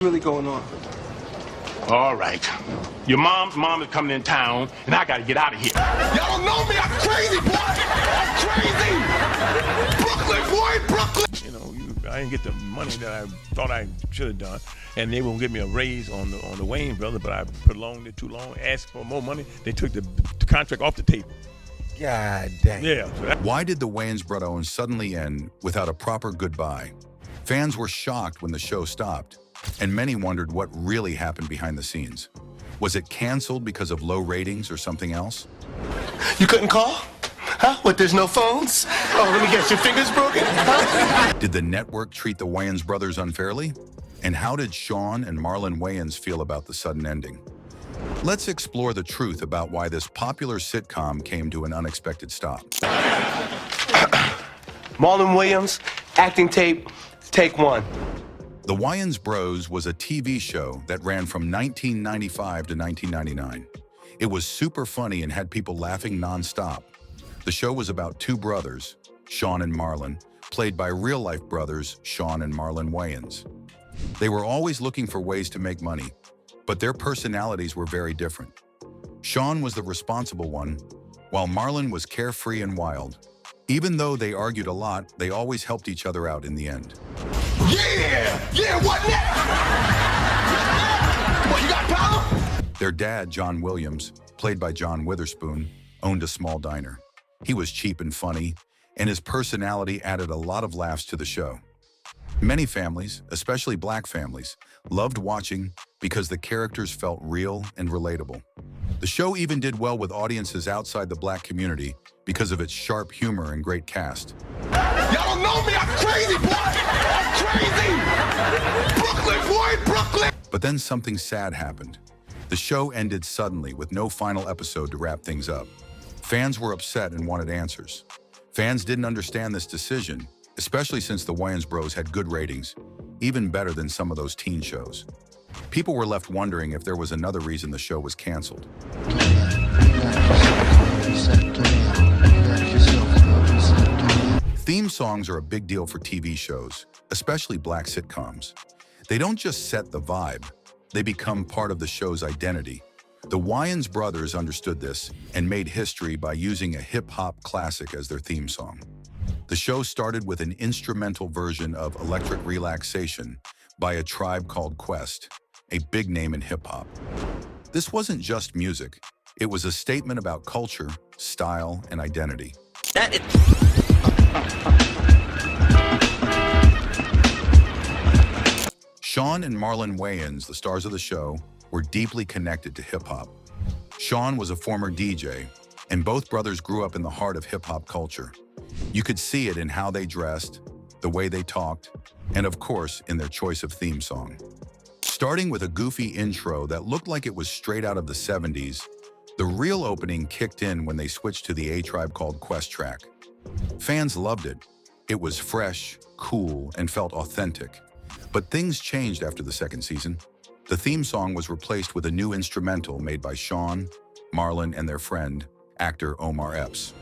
Really going on? All right. Your mom is coming in town, and I gotta get out of here. Y'all don't know me. I'm crazy, boy. I'm crazy. Brooklyn, boy, Brooklyn. You know, I didn't get the money that I thought I should have done, and they won't give me a raise on the Wayans brothers, but I prolonged it too long, asked for more money. They took the contract off the table. God dang. Yeah. Why did the Wayans brothers suddenly end without a proper goodbye? Fans were shocked when the show stopped, and many wondered what really happened behind the scenes. Was it canceled because of low ratings or something else? You couldn't call? Huh? What, there's no phones? Oh, let me guess, your finger's broken? Huh? Did the network treat the Wayans brothers unfairly? And how did Shawn and Marlon Wayans feel about the sudden ending? Let's explore the truth about why this popular sitcom came to an unexpected stop. Marlon Williams, acting tape, take one. The Wayans Bros was a TV show that ran from 1995 to 1999. It was super funny and had people laughing nonstop. The show was about two brothers, Shawn and Marlon, played by real-life brothers Shawn and Marlon Wayans. They were always looking for ways to make money, but their personalities were very different. Shawn was the responsible one, while Marlon was carefree and wild. Even though they argued a lot, they always helped each other out in the end. Yeah, what next? What, you got a problem? Their dad, John Williams, played by John Witherspoon, owned a small diner. He was cheap and funny, and his personality added a lot of laughs to the show. Many families, especially black families, loved watching because the characters felt real and relatable. The show even did well with audiences outside the black community because of its sharp humor and great cast. Y'all don't know me. I'm crazy, boy. I'm crazy. Brooklyn, boy, Brooklyn. But then something sad happened. The show ended suddenly with no final episode to wrap things up. Fans were upset and wanted answers. Fans didn't understand this decision, especially since the Wayans Bros had good ratings, even better than some of those teen shows. People were left wondering if there was another reason the show was canceled. Theme songs are a big deal for TV shows, especially black sitcoms. They don't just set the vibe, they become part of the show's identity. The Wayans brothers understood this and made history by using a hip-hop classic as their theme song. The show started with an instrumental version of Electric Relaxation by A Tribe Called Quest, a big name in hip-hop. This wasn't just music, it was a statement about culture, style, and identity. Shawn and Marlon Wayans, the stars of the show, were deeply connected to hip-hop. Shawn was a former DJ, and both brothers grew up in the heart of hip-hop culture. You could see it in how they dressed, the way they talked, and of course, in their choice of theme song. Starting with a goofy intro that looked like it was straight out of the 70s, the real opening kicked in when they switched to the A Tribe Called Quest track. Fans loved it. It was fresh, cool, and felt authentic. But things changed after the second season. The theme song was replaced with a new instrumental made by Shawn, Marlon, and their friend, actor Omar Epps.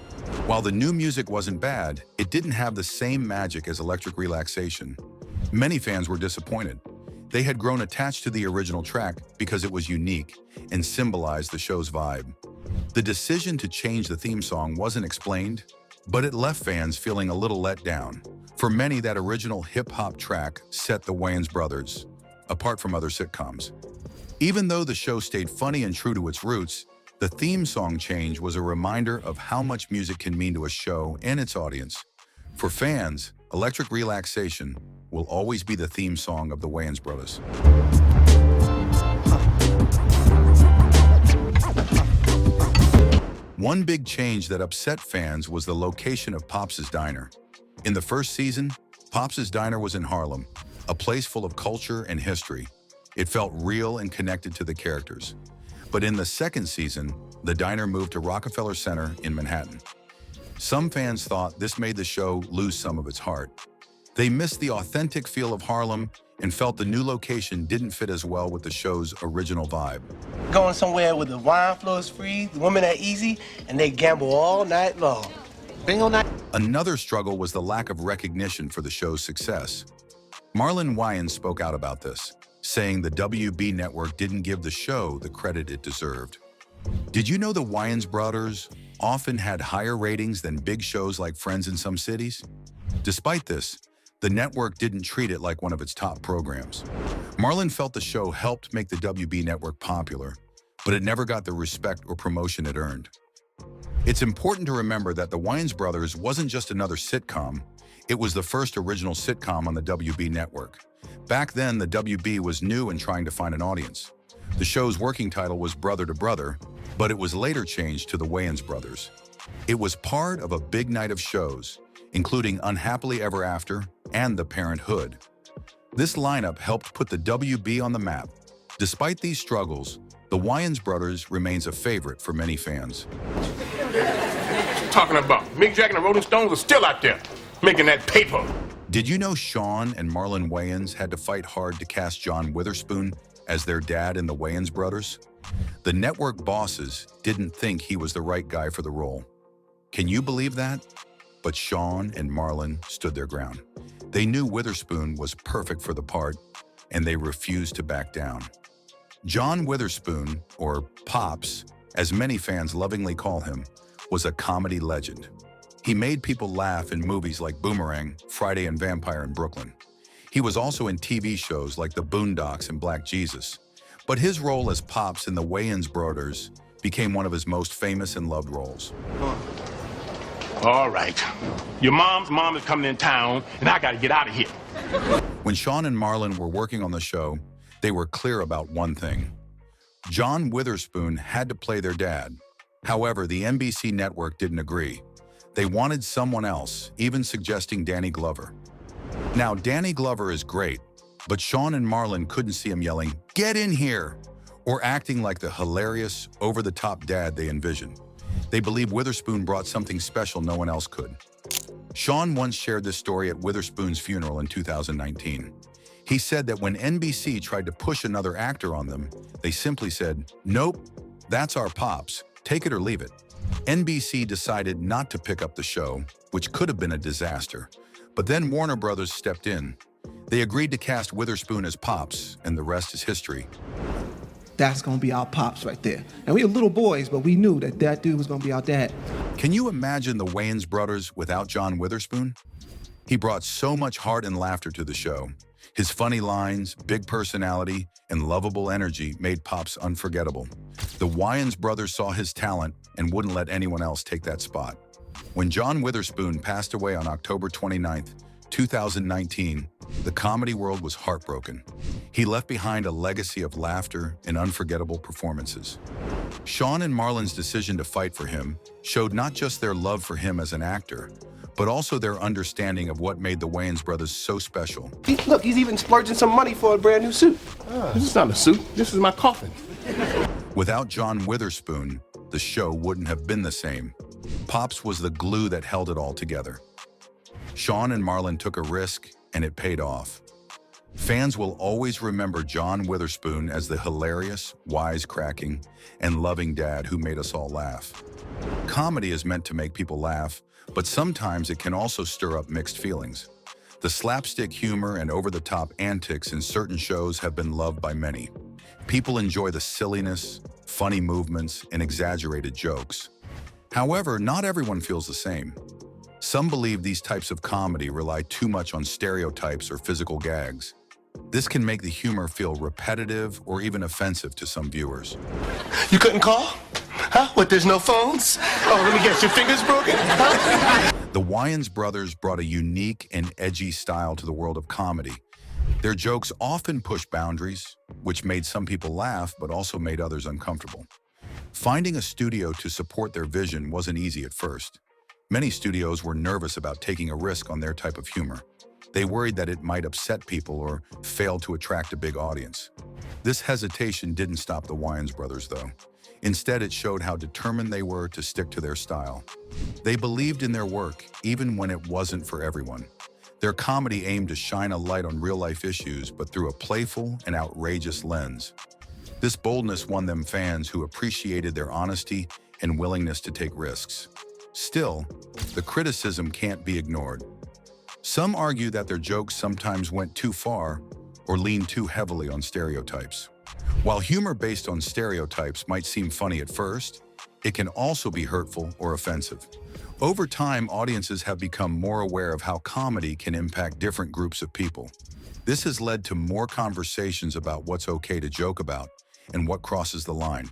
While the new music wasn't bad, it didn't have the same magic as Electric Relaxation. Many fans were disappointed. They had grown attached to the original track because it was unique and symbolized the show's vibe. The decision to change the theme song wasn't explained, but it left fans feeling a little let down. For many, that original hip-hop track set the Wayans brothers apart from other sitcoms. Even though the show stayed funny and true to its roots, the theme song change was a reminder of how much music can mean to a show and its audience. For fans, Electric Relaxation will always be the theme song of the Wayans brothers. One big change that upset fans was the location of Pops's Diner. In the first season, Pops's Diner was in Harlem, a place full of culture and history. It felt real and connected to the characters. But in the second season, the diner moved to Rockefeller Center in Manhattan. Some fans thought this made the show lose some of its heart. They missed the authentic feel of Harlem and felt the new location didn't fit as well with the show's original vibe. Going somewhere where the wine flows free, the women are easy, and they gamble all night long. Bingo night. Another struggle was the lack of recognition for the show's success. Marlon Wayans spoke out about this. saying the WB network didn't give the show the credit it deserved. Did you know the Wayans brothers often had higher ratings than big shows like Friends in some cities? Despite this, the network didn't treat it like one of its top programs. Marlon felt the show helped make the WB network popular, but it never got the respect or promotion it earned. It's important to remember that the Wayans brothers wasn't just another sitcom, it was the first original sitcom on the WB network. Back then, the WB was new and trying to find an audience. The show's working title was Brother to Brother, but it was later changed to the Wayans brothers. It was part of a big night of shows, including Unhappily Ever After and The Parenthood. This lineup helped put the WB on the map. Despite these struggles, the Wayans brothers remains a favorite for many fans. Talking about Mick Jagger and the Rolling Stones are still out there making that paper. Did you know Shawn and Marlon Wayans had to fight hard to cast John Witherspoon as their dad in the Wayans brothers? The network bosses didn't think he was the right guy for the role. Can you believe that? But Shawn and Marlon stood their ground. They knew Witherspoon was perfect for the part, and they refused to back down. John Witherspoon, or Pops, as many fans lovingly call him, was a comedy legend. He made people laugh in movies like Boomerang, Friday and Vampire in Brooklyn. He was also in TV shows like The Boondocks and Black Jesus. But his role as Pops in the Wayans brothers became one of his most famous and loved roles. All right. Your mom is coming in town, and I got to get out of here. When Shawn and Marlon were working on the show, they were clear about one thing. John Witherspoon had to play their dad. However, the NBC network didn't agree. They wanted someone else, even suggesting Danny Glover. Now, Danny Glover is great, but Shawn and Marlon couldn't see him yelling, "Get in here!" or acting like the hilarious, over-the-top dad they envisioned. They believed Witherspoon brought something special no one else could. Shawn once shared this story at Witherspoon's funeral in 2019. He said that when NBC tried to push another actor on them, they simply said, "Nope, that's our Pops. Take it or leave it." NBC decided not to pick up the show, which could have been a disaster. But then Warner Brothers stepped in. They agreed to cast Witherspoon as Pops, and the rest is history. That's gonna be our Pops right there. And we were little boys, but we knew that that dude was gonna be our dad. Can you imagine the Wayans brothers without John Witherspoon? He brought so much heart and laughter to the show. His funny lines, big personality, and lovable energy made Pops unforgettable. The Wayans brothers saw his talent and wouldn't let anyone else take that spot. When John Witherspoon passed away on October 29th, 2019, the comedy world was heartbroken. He left behind a legacy of laughter and unforgettable performances. Shawn and Marlon's decision to fight for him showed not just their love for him as an actor, but also their understanding of what made the Wayans brothers so special. Look, he's even splurging some money for a brand new suit. This is not a suit. This is my coffin. Without John Witherspoon, the show wouldn't have been the same. Pops was the glue that held it all together. Shawn and Marlon took a risk, and it paid off. Fans will always remember John Witherspoon as the hilarious, wisecracking, and loving dad who made us all laugh. Comedy is meant to make people laugh, but sometimes it can also stir up mixed feelings. The slapstick humor and over-the-top antics in certain shows have been loved by many. People enjoy the silliness, funny movements, and exaggerated jokes. However, not everyone feels the same. Some believe these types of comedy rely too much on stereotypes or physical gags. This can make the humor feel repetitive or even offensive to some viewers. You couldn't call? Huh? What, there's no phones? Oh, let me guess, your finger's broken? Huh? The Wayans brothers brought a unique and edgy style to the world of comedy. Their jokes often pushed boundaries, which made some people laugh but also made others uncomfortable. Finding a studio to support their vision wasn't easy at first. Many studios were nervous about taking a risk on their type of humor. They worried that it might upset people or fail to attract a big audience. This hesitation didn't stop the Wayans brothers, though. Instead, it showed how determined they were to stick to their style. They believed in their work, even when it wasn't for everyone. Their comedy aimed to shine a light on real-life issues, but through a playful and outrageous lens. This boldness won them fans who appreciated their honesty and willingness to take risks. Still, the criticism can't be ignored. Some argue that their jokes sometimes went too far or lean too heavily on stereotypes. While humor based on stereotypes might seem funny at first, it can also be hurtful or offensive. Over time, audiences have become more aware of how comedy can impact different groups of people. This has led to more conversations about what's okay to joke about and what crosses the line.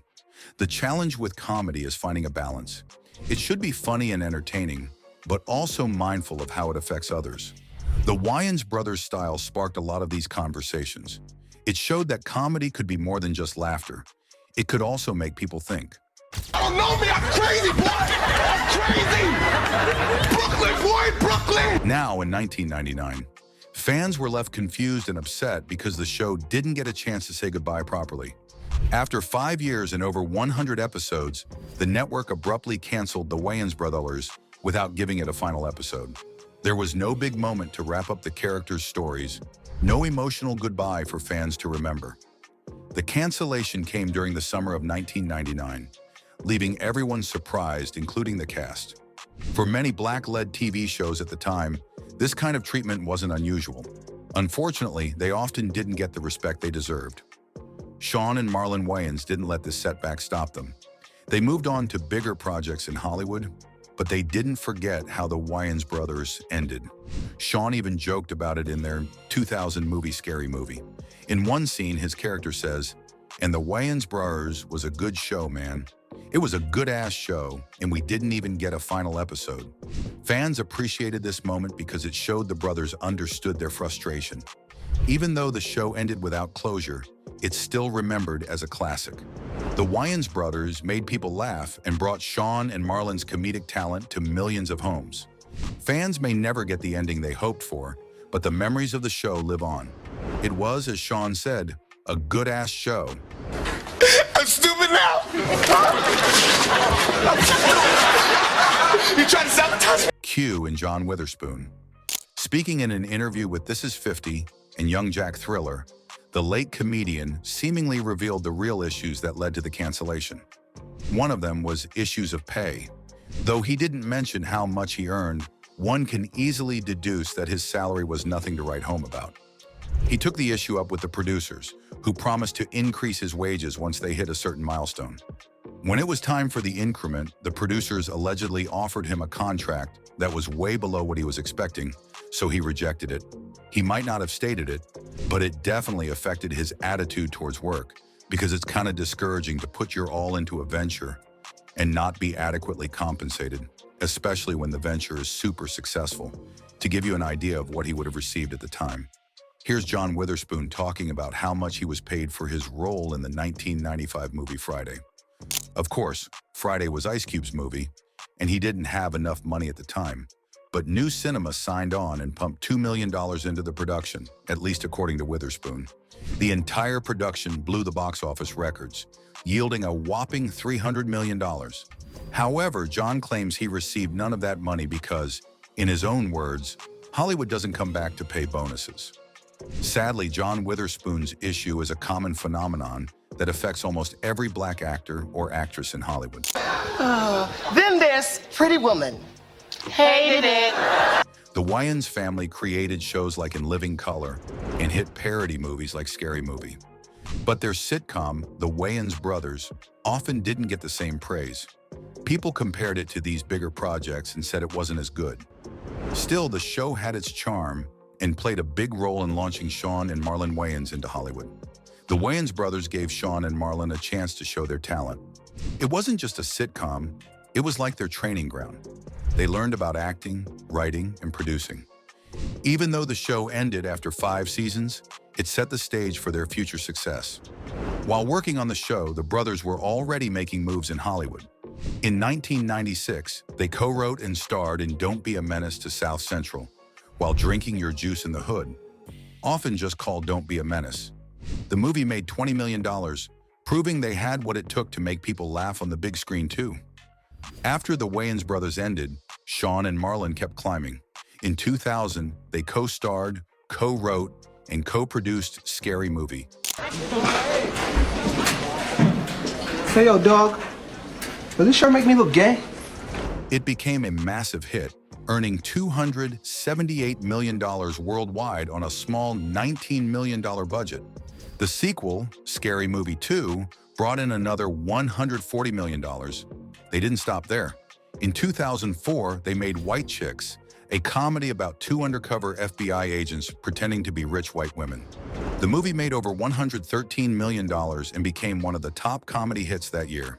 The challenge with comedy is finding a balance. It should be funny and entertaining, but also mindful of how it affects others. The Wayans brothers' style sparked a lot of these conversations. It showed that comedy could be more than just laughter. It could also make people think. Oh, know me, I'm crazy, boy! I'm crazy! Brooklyn, boy, Brooklyn! Now, in 1999, fans were left confused and upset because the show didn't get a chance to say goodbye properly. After 5 years and over 100 episodes, the network abruptly canceled The Wayans Brothers without giving it a final episode. There was no big moment to wrap up the characters' stories, no emotional goodbye for fans to remember. The cancellation came during the summer of 1999, leaving everyone surprised, including the cast. For many black-led TV shows at the time, this kind of treatment wasn't unusual. Unfortunately, they often didn't get the respect they deserved. Shawn and Marlon Wayans didn't let this setback stop them. They moved on to bigger projects in Hollywood, but they didn't forget how the Wayans brothers ended. Shawn even joked about it in their 2000 movie Scary Movie. In one scene, his character says, "And the Wayans brothers was a good show, man. It was a good-ass show, and we didn't even get a final episode." Fans appreciated this moment because it showed the brothers understood their frustration. Even though the show ended without closure, it's still remembered as a classic. The Wayans brothers made people laugh and brought Shawn and Marlon's comedic talent to millions of homes. Fans may never get the ending they hoped for, but the memories of the show live on. It was, as Shawn said, a good-ass show. I'm stupid now! You trying to sabotage me? Q and John Witherspoon. Speaking in an interview with This Is 50 and Young Jack Thriller, the late comedian seemingly revealed the real issues that led to the cancellation. One of them was issues of pay. Though he didn't mention how much he earned, one can easily deduce that his salary was nothing to write home about. He took the issue up with the producers, who promised to increase his wages once they hit a certain milestone. When it was time for the increment, the producers allegedly offered him a contract that was way below what he was expecting, so he rejected it. He might not have stated it, but it definitely affected his attitude towards work, because it's kind of discouraging to put your all into a venture and not be adequately compensated, especially when the venture is super successful. To give you an idea of what he would have received at the time, here's John Witherspoon talking about how much he was paid for his role in the 1995 movie Friday. Of course, Friday was Ice Cube's movie, and he didn't have enough money at the time. But New Cinema signed on and pumped $2 million into the production, at least according to Witherspoon. The entire production blew the box office records, yielding a whopping $300 million. However, John claims he received none of that money because, in his own words, Hollywood doesn't come back to pay bonuses. Sadly, John Witherspoon's issue is a common phenomenon that affects almost every black actor or actress in Hollywood. Then there's Pretty Woman. Hated it. The Wayans family created shows like In Living Color and hit parody movies like Scary Movie. But their sitcom, The Wayans Brothers, often didn't get the same praise. People compared it to these bigger projects and said it wasn't as good. Still, the show had its charm and played a big role in launching Shawn and Marlon Wayans into Hollywood. The Wayans brothers gave Shawn and Marlon a chance to show their talent. It wasn't just a sitcom, it was like their training ground. They learned about acting, writing, and producing. Even though the show ended after 5 seasons, it set the stage for their future success. While working on the show, the brothers were already making moves in Hollywood. In 1996, they co-wrote and starred in Don't Be a Menace to South Central, while drinking your juice in the hood, often just called Don't Be a Menace. The movie made $20 million, proving they had what it took to make people laugh on the big screen too. After the Wayans brothers ended, Shawn and Marlon kept climbing. In 2000, they co-starred, co-wrote, and co-produced Scary Movie. Hey, yo, dog. Does this shirt make me look gay? It became a massive hit, earning $278 million worldwide on a small $19 million budget. The sequel, Scary Movie 2, brought in another $140 million. They didn't stop there. In 2004, they made White Chicks, a comedy about two undercover FBI agents pretending to be rich white women. The movie made over $113 million and became one of the top comedy hits that year.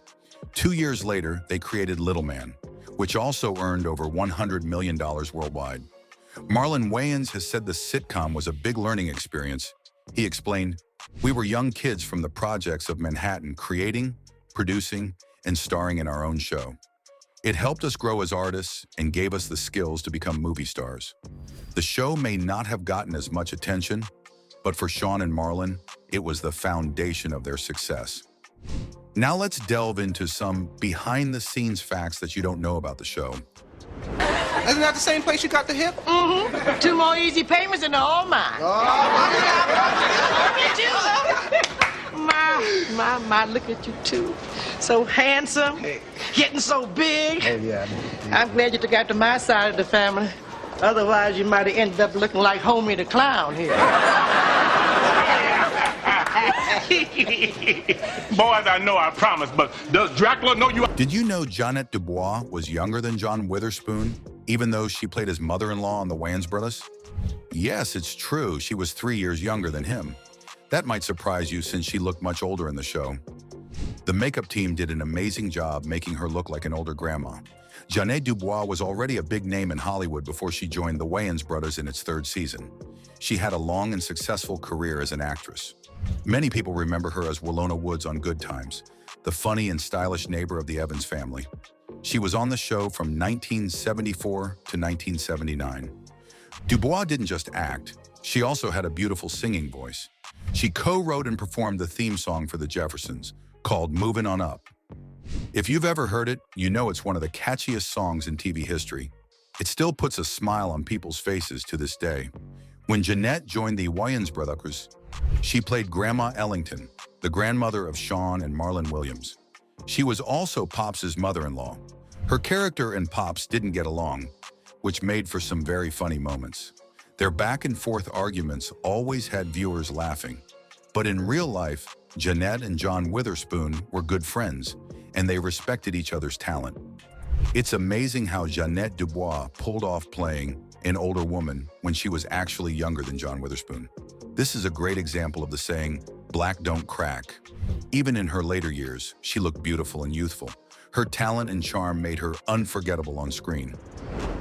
2 years later, they created Little Man, which also earned over $100 million worldwide. Marlon Wayans has said the sitcom was a big learning experience. He explained, "We were young kids from the projects of Manhattan creating, producing, and starring in our own show. It helped us grow as artists and gave us the skills to become movie stars. The show may not have gotten as much attention, but for Shawn and Marlon, it was the foundation of their success." Now let's delve into some behind-the-scenes facts that you don't know about the show. Isn't that the same place you got the hip? Mm-hmm. 2 more easy payments and they're all mine. My, look at you two. So handsome, getting so big. Oh, yeah. I'm glad you took out to my side of the family. Otherwise, you might have ended up looking like Homie the Clown here. Boys, I know I promised, but does Dracula know you? Did you know Jeanette DuBois was younger than John Witherspoon, even though she played his mother-in-law on the Wayans brothers? Yes, it's true. She was 3 years younger than him. That might surprise you since she looked much older in the show. The makeup team did an amazing job making her look like an older grandma. Jeanette DuBois was already a big name in Hollywood before she joined the Wayans brothers in its 3rd season. She had a long and successful career as an actress. Many people remember her as Willona Woods on Good Times, the funny and stylish neighbor of the Evans family. She was on the show from 1974 to 1979. DuBois didn't just act, she also had a beautiful singing voice. She co-wrote and performed the theme song for the Jeffersons, called Movin' On Up. If you've ever heard it, you know it's one of the catchiest songs in TV history. It still puts a smile on people's faces to this day. When Jeanette joined the Wayans brothers, she played Grandma Ellington, the grandmother of Shawn and Marlon Williams. She was also Pops' mother-in-law. Her character and Pops didn't get along, which made for some very funny moments. Their back-and-forth arguments always had viewers laughing. But in real life, Jeanette and John Witherspoon were good friends, and they respected each other's talent. It's amazing how Jeanette DuBois pulled off playing an older woman when she was actually younger than John Witherspoon. This is a great example of the saying, "Black don't crack." Even in her later years, she looked beautiful and youthful. Her talent and charm made her unforgettable on screen.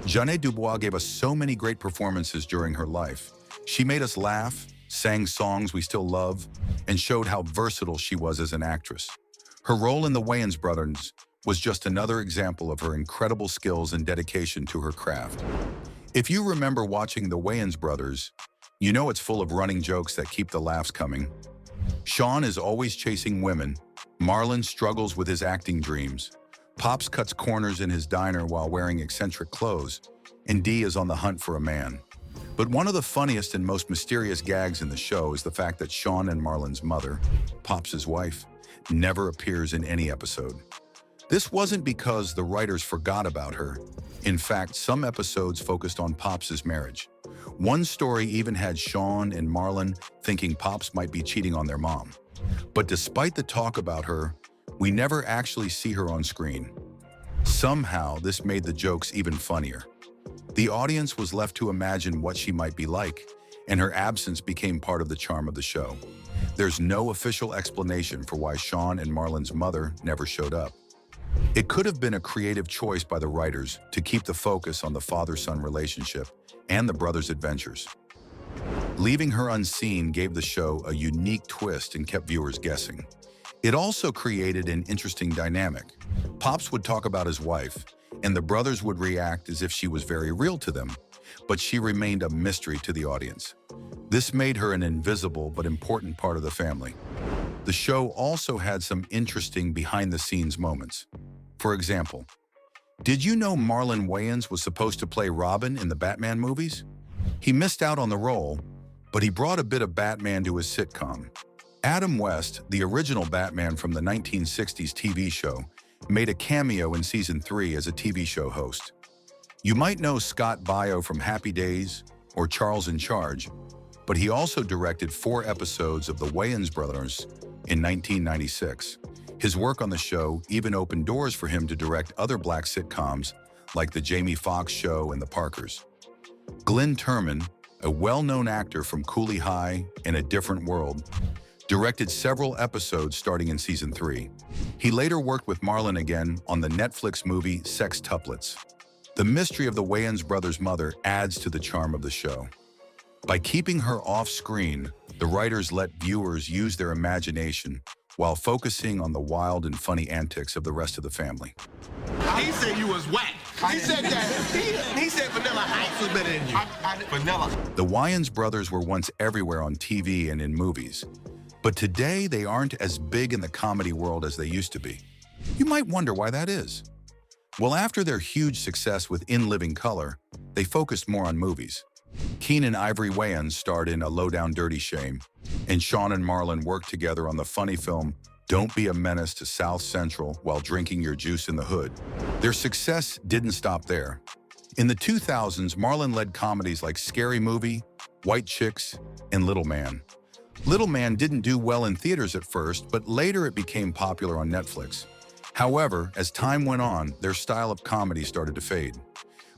Jeanette DuBois gave us so many great performances during her life. She made us laugh, sang songs we still love, and showed how versatile she was as an actress. Her role in the Wayans brothers was just another example of her incredible skills and dedication to her craft. If you remember watching the Wayans brothers, you know it's full of running jokes that keep the laughs coming. Shawn is always chasing women. Marlon struggles with his acting dreams. Pops cuts corners in his diner while wearing eccentric clothes, and Dee is on the hunt for a man. But one of the funniest and most mysterious gags in the show is the fact that Shawn and Marlon's mother, Pops' wife, never appears in any episode. This wasn't because the writers forgot about her. In fact, some episodes focused on Pops' marriage. One story even had Shawn and Marlon thinking Pops might be cheating on their mom. But despite the talk about her, we never actually see her on screen. Somehow, this made the jokes even funnier. The audience was left to imagine what she might be like, and her absence became part of the charm of the show. There's no official explanation for why Shawn and Marlon's mother never showed up. It could have been a creative choice by the writers to keep the focus on the father-son relationship and the brothers' adventures. Leaving her unseen gave the show a unique twist and kept viewers guessing. It also created an interesting dynamic. Pops would talk about his wife, and the brothers would react as if she was very real to them, but she remained a mystery to the audience. This made her an invisible but important part of the family. The show also had some interesting behind-the-scenes moments. For example, did you know Marlon Wayans was supposed to play Robin in the Batman movies? He missed out on the role, but he brought a bit of Batman to his sitcom. Adam West, the original Batman from the 1960s TV show, made a cameo in Season 3 as a TV show host. You might know Scott Baio from Happy Days or Charles in Charge, but he also directed 4 episodes of The Wayans Brothers in 1996. His work on the show even opened doors for him to direct other black sitcoms like The Jamie Foxx Show and The Parkers. Glenn Turman, a well-known actor from Cooley High and A Different World, directed several episodes starting in season 3. He later worked with Marlon again on the Netflix movie Sextuplets. The mystery of the Wayans brothers' mother adds to the charm of the show. By keeping her off-screen, the writers let viewers use their imagination while focusing on the wild and funny antics of the rest of the family. He said you was whack. He said that. He said Vanilla Ice was better than you. Vanilla. The Wayans brothers were once everywhere on TV and in movies, but today they aren't as big in the comedy world as they used to be. You might wonder why that is. Well, after their huge success with In Living Color, they focused more on movies. Keenen Ivory Wayans starred in A Lowdown Dirty Shame, and Shawn and Marlon worked together on the funny film Don't Be a Menace to South Central While Drinking Your Juice in the Hood. Their success didn't stop there. In the 2000s, Marlon led comedies like Scary Movie, White Chicks, and Little Man. Little Man didn't do well in theaters at first, but later it became popular on Netflix. However, as time went on, their style of comedy started to fade.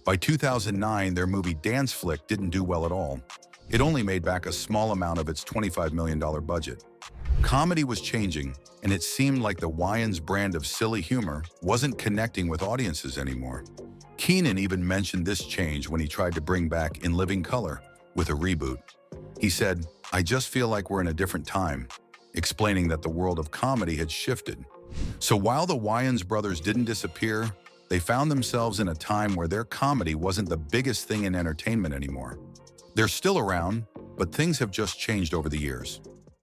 By 2009, their movie Dance Flick didn't do well at all. It only made back a small amount of its $25 million budget. Comedy was changing, and it seemed like the Wayans brand of silly humor wasn't connecting with audiences anymore. Keenen even mentioned this change when he tried to bring back In Living Color with a reboot. He said, "I just feel like we're in a different time," explaining that the world of comedy had shifted. So while the Wayans brothers didn't disappear, they found themselves in a time where their comedy wasn't the biggest thing in entertainment anymore. They're still around, but things have just changed over the years.